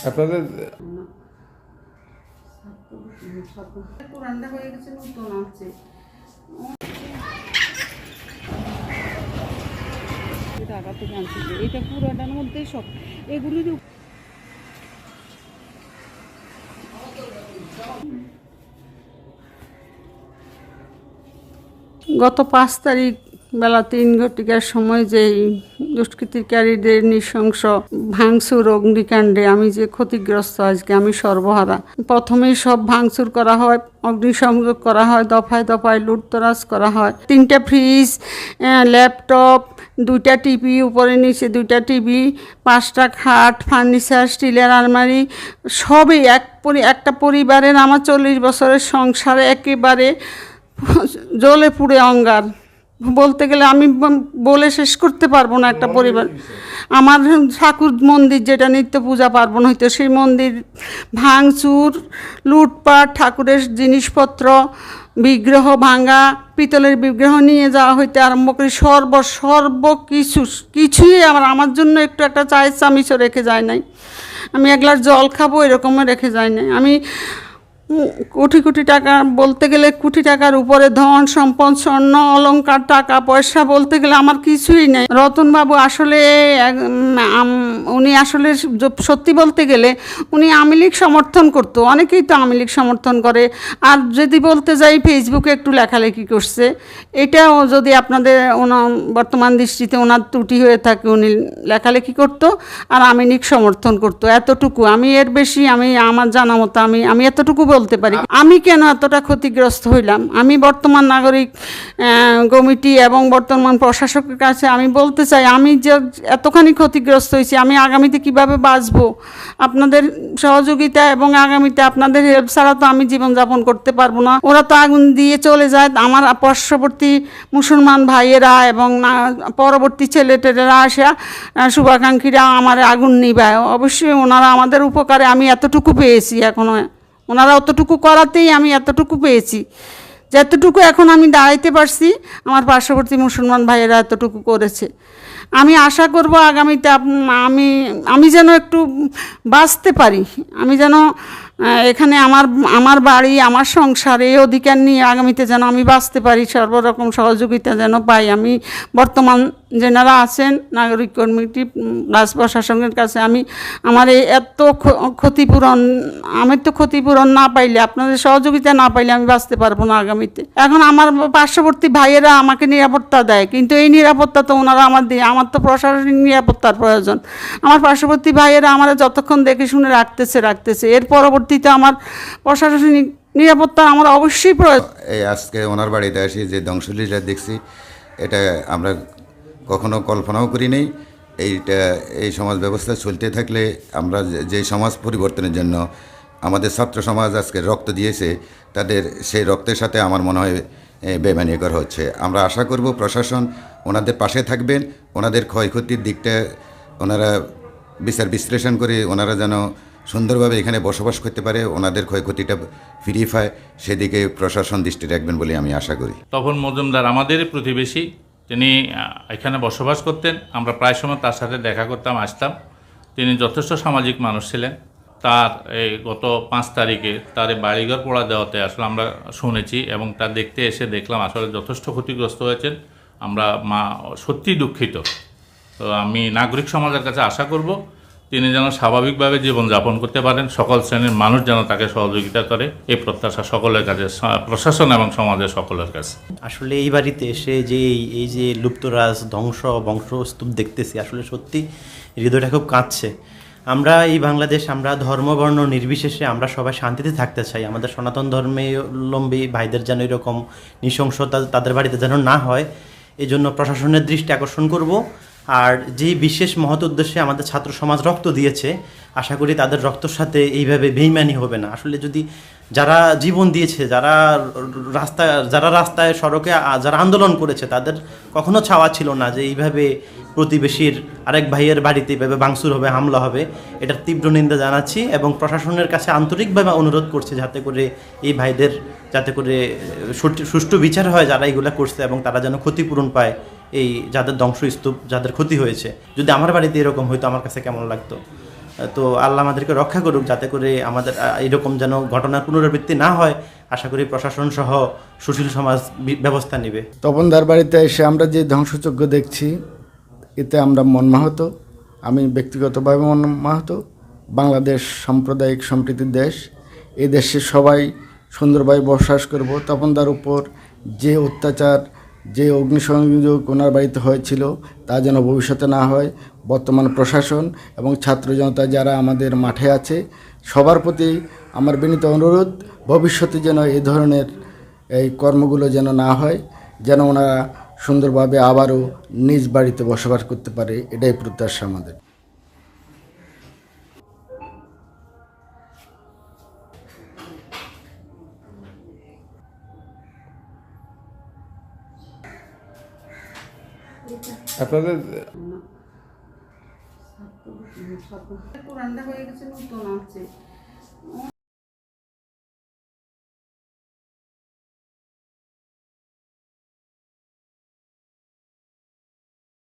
আপনাদের পুরানটা হয়ে গেছে, নতুন আছে। ঢাকা থেকে আনছি, এটা পুরাটার মধ্যে সব এগুলির গত 5 তারিখ বেলা 3 ঘটিকার সময় যেই দুষ্কৃতিকারীদের নৃশংস ভাঙচুর অগ্নিকাণ্ডে আমি যে ক্ষতিগ্রস্ত, আজকে আমি সর্বহারা। প্রথমেই সব ভাঙচুর করা হয়, অগ্নিসংযোগ করা হয়, দফায় দফায় লুটতরাজ করা হয়। 3টা ফ্রিজ, ল্যাপটপ, 2টা টিভি, উপরে নিচে 2টা টিভি, 5টা খাট, ফার্নিচার, স্টিলের আলমারি, সবই একটা পরিবারের আমার 40 বছরের সংসারে একেবারে জ্বলে পুড়ে অঙ্গার। বলতে গেলে আমি বলে শেষ করতে পারবো না। একটা পরিবার, আমার ঠাকুর মন্দির যেটা নিত্য পূজা পার্বণ হইতো, সেই মন্দির ভাঙচুর, লুটপাট, ঠাকুরের জিনিসপত্র, বিগ্রহ ভাঙা, পিতলের বিগ্রহ নিয়ে যাওয়া হইতে আরম্ভ করে কিছুই আমার জন্য একটা চায়ের চামিচও রেখে যায় নাই। আমি এক গ্লাস জল খাবো এরকমও রেখে যায় নাই। আমি কোটি টাকা, বলতে গেলে কোটি টাকার উপরে ধন সম্পদ, স্বর্ণ অলংকার, টাকা পয়সা বলতে গেলে আমার কিছুই নেই। রতনবাবু আসলে উনি আসলে সত্যি বলতে গেলে উনি আওয়ামী লীগ সমর্থন করতো। অনেকেই তো আওয়ামী লীগ সমর্থন করে। আর যদি বলতে যাই ফেসবুকে একটু লেখালেখি করছে, এটাও যদি আপনাদের বর্তমান দৃষ্টিতে ওনার ত্রুটি হয়ে থাকে, উনি লেখালেখি করতো আর আওয়ামী লীগ সমর্থন করতো, এতটুকু। আমি এর বেশি আমার জানা মতো আমি এতটুকু বলতে পারি। আমি কেন এতটা ক্ষতিগ্রস্ত হইলাম, আমি বর্তমান নাগরিক কমিটি এবং বর্তমান প্রশাসকের কাছে আমি বলতে চাই, আমি যে এতখানি ক্ষতিগ্রস্ত হয়েছি, আমি আগামীতে কিভাবে বাঁচবো আপনাদের সহযোগিতা এবং আগামীতে আপনাদের হেল্প ছাড়া তো আমি জীবনযাপন করতে পারবো না। ওরা তো আগুন দিয়ে চলে যায়, আমার পার্শ্ববর্তী মুসলমান ভাইয়েরা এবং পরবর্তী ছেলেটেরা আসা শুভাকাঙ্ক্ষীরা আমার আগুন নিবায়। অবশ্যই ওনারা আমাদের উপকারে আমি এতটুকু পেয়েছি, এখনো ওনারা অতটুকু করাতেই আমি এতটুকু পেয়েছি। যতটুকু এখন আমি দাঁড়াইতে পারছি, আমার পার্শ্ববর্তী মুসলমান ভাইয়েরা এতটুকু করেছে। আমি আশা করব আগামীতে আমি যেন একটু বাঁচতে পারি, আমি যেন এখানে আমার বাড়ি, আমার সংসার, এই অধিকার নিয়ে আগামীতে যেন আমি বাঁচতে পারি, সর্বরকম সহযোগিতা যেন পাই। আমি বর্তমান যেনারা আছেন নাগরিক কমিটি রাজ প্রশাসনের কাছে আমার এই এত ক্ষতিপূরণ, আমি তো ক্ষতিপূরণ না পাইলে, আপনাদের সহযোগিতা না পাইলে আমি বাঁচতে পারবো না আগামীতে। এখন আমার পার্শ্ববর্তী ভাইয়েরা আমাকে নিরাপত্তা দেয়, কিন্তু এই নিরাপত্তা তো ওনারা আমার তো প্রশাসনিক নিরাপত্তার প্রয়োজন। আমার পার্শ্ববর্তী ভাইয়েরা আমার যতক্ষণ দেখে শুনে রাখতেছে, এর পরবর্তীতে আমার প্রশাসনিক নিরাপত্তা আমার অবশ্যই প্রয়োজন। এই আজকে ওনার বাড়িতে আসি যে ধ্বংসলীলা দেখছি, এটা আমরা কখনো কল্পনাও করি নাই। এই সমাজ ব্যবস্থা চলতে থাকলে আমরা যে সমাজ পরিবর্তনের জন্য আমাদের ছাত্র সমাজ আজকে রক্ত দিয়েছে, তাদের সেই রক্তের সাথে আমার মনে হয় বেমানি করা হচ্ছে। আমরা আশা করব প্রশাসন ওনাদের পাশে থাকবেন, ওনাদের ক্ষয়ক্ষতির দিকটা ওনারা বিচার বিশ্লেষণ করে ওনারা যেন সুন্দরভাবে এখানে বসবাস করতে পারে, ওনাদের ক্ষয়ক্ষতিটা ফিরিয়ে পায়, সেদিকে প্রশাসন দৃষ্টি রাখবেন বলে আমি আশা করি। তপন মজুমদার আমাদেরই প্রতিবেশী, তিনি এখানে বসবাস করতেন। আমরা প্রায় সময় তার সাথে দেখা করতাম, আসতাম। তিনি যথেষ্ট সামাজিক মানুষ ছিলেন। তার এই গত 5 তারিখে তার বাড়িঘর পোড়া দেওয়াতে আসলে আমরা শুনেছি এবং তা দেখতে এসে দেখলাম আসলে যথেষ্ট ক্ষতিগ্রস্ত হয়েছেন। আমরা সত্যিই দুঃখিত। তো আমি নাগরিক সমাজের কাছে আশা করব তিনি যেন স্বাভাবিকভাবে জীবনযাপন করতে পারেন, সকল শ্রেণীর মানুষ যেন তাকে সহযোগিতা করে, এই প্রত্যাশা সকলের কাছে, প্রশাসন এবং সমাজের সকলের কাছে। আসলে এই বাড়িতে এসে এই যে লুপ্তরাজ ধ্বংস বংশস্তূপ দেখতেছি, আসলে সত্যি হৃদয়টা খুব কাঁদছে। আমরা এই বাংলাদেশ, আমরা ধর্ম বর্ণ নির্বিশেষে আমরা সবাই শান্তিতে থাকতে চাই। আমাদের সনাতন ধর্মাবলম্বী ভাইদের যেন এরকম নৃশংসতা তাদের বাড়িতে যেন না হয়, এই জন্য প্রশাসনের দৃষ্টি আকর্ষণ করব। আর যে বিশেষ মহৎ উদ্দেশ্যে আমাদের ছাত্র সমাজ রক্ত দিয়েছে, আশা করি তাদের রক্তর সাথে এইভাবে বেইমানি হবে না। আসলে যদি যারা জীবন দিয়েছে, যারা রাস্তায় সড়কে যারা আন্দোলন করেছে, তাদের কখনো চাওয়া ছিল না যে এইভাবে প্রতিবেশীর আরেক ভাইয়ের বাড়িতে এইভাবে ভাঙচুর হবে, হামলা হবে। এটার তীব্র নিন্দা জানাচ্ছি এবং প্রশাসনের কাছে আন্তরিকভাবে অনুরোধ করছি যাতে করে এই ভাইদের সুষ্ঠু বিচার হয় যারা এইগুলো করছে, এবং তারা যেন ক্ষতিপূরণ পায়। এই যাদের ধ্বংসস্তূপ, যাদের ক্ষতি হয়েছে, যদি আমার বাড়িতে এরকম হয়তো আমার কাছে কেমন লাগতো। তো আল্লাহ আমাদেরকে রক্ষা করুক, যাতে করে আমাদের এরকম যেন ঘটনার পুনরাবৃত্তি না হয়। আশা করি প্রশাসন সহ সুশীল সমাজ ব্যবস্থা নেবে। তপনদার বাড়িতে এসে আমরা যে ধ্বংসযজ্ঞ দেখছি, এতে আমরা মর্মাহত। আমি ব্যক্তিগতভাবে মর্মাহত। বাংলাদেশ সাম্প্রদায়িক সম্প্রীতির দেশ, এই দেশে সবাই সুন্দরভাবে বসবাস করব। তপনদার উপর যে অত্যাচার, যে অগ্নিসংযোগ ওনার বাড়িতে হয়েছিল, তা যেন ভবিষ্যতে না হয়। বর্তমান প্রশাসন এবং ছাত্র জনতা যারা আমাদের মাঠে আছে, সবার প্রতি আমার বিনীত অনুরোধ, ভবিষ্যতে যেন এই ধরনের এই কর্মগুলো যেন না হয়, যেন ওনারা সুন্দরভাবে আবারও নিজ বাড়িতে বসবাস করতে পারে, এটাই প্রত্যাশা আমাদের। আপনাদের পুরানটা হয়ে গেছে, নতুন আছে।